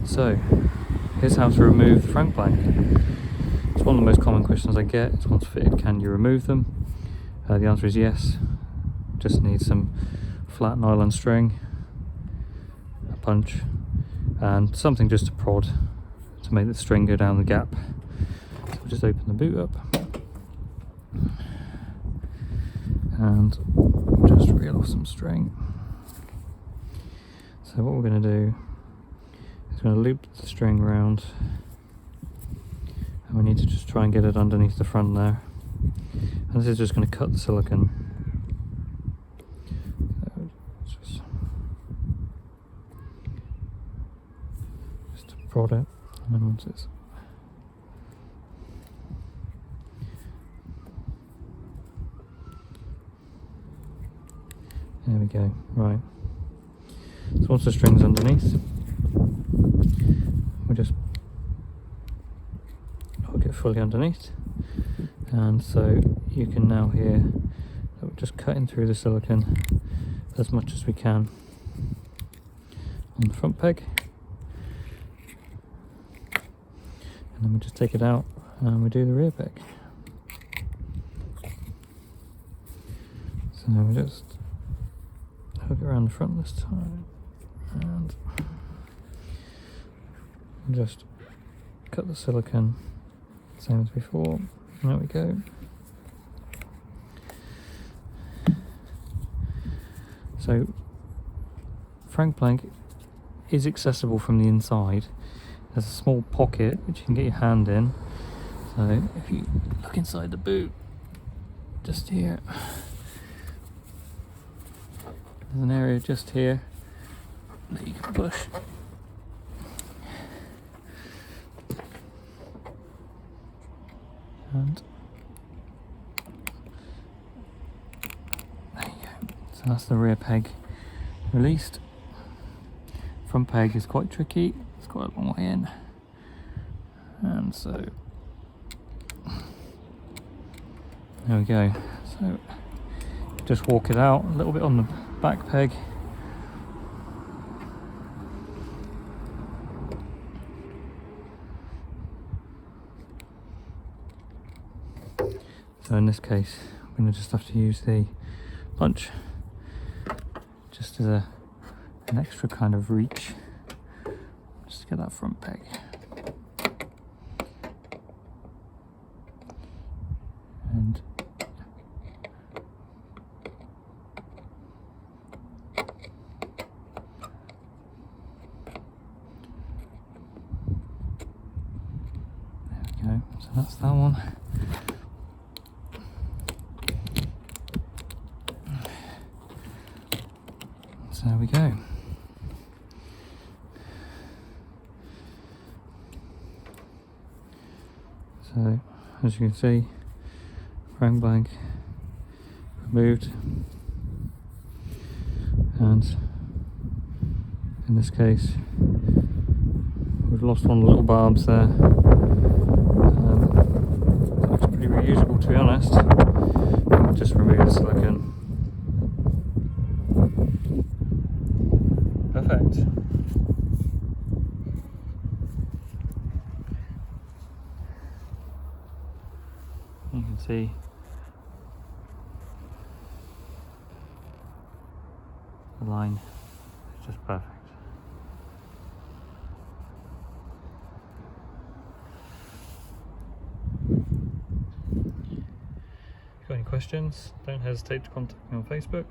So, here's how to remove the Frankblank. It's one of the most common questions I get. It's once fitted, can you remove them? The answer is yes. Just need some flat nylon string, a punch, and something just to prod to make the string go down the gap. So we'll just open the boot up and just reel off some string. So what we're going to do is going to loop the string around, and we need to just try and get it underneath the front there. And this is just going to cut the silicone. Just to prod it, and then once it's there we go, right. So once the string's underneath, we just hook it fully underneath, and so you can now hear that we're just cutting through the silicone as much as we can on the front peg, and then we just take it out and we do the rear peg. So we just hook it around the front this time and just cut the silicone same as before. There we go. So Frankblank is accessible from the inside. There's a small pocket which you can get your hand in. So if you look inside the boot, just here, there's an area just here that you can push. And there you go. So that's the rear peg released. Front peg is quite tricky. It's quite a long way in. And so there we go. So just walk it out a little bit on the back peg. So in this case, I'm going to just have to use the punch just as an extra kind of reach, just to get that front peg. And there we go, so that's that one. So there we go. So as you can see, Frankblank removed, and in this case we've lost one of the little barbs there. Looks pretty reusable, to be honest. I'll just remove the silicone. Perfect. You can see the line is just perfect. If you've got any questions, don't hesitate to contact me on Facebook.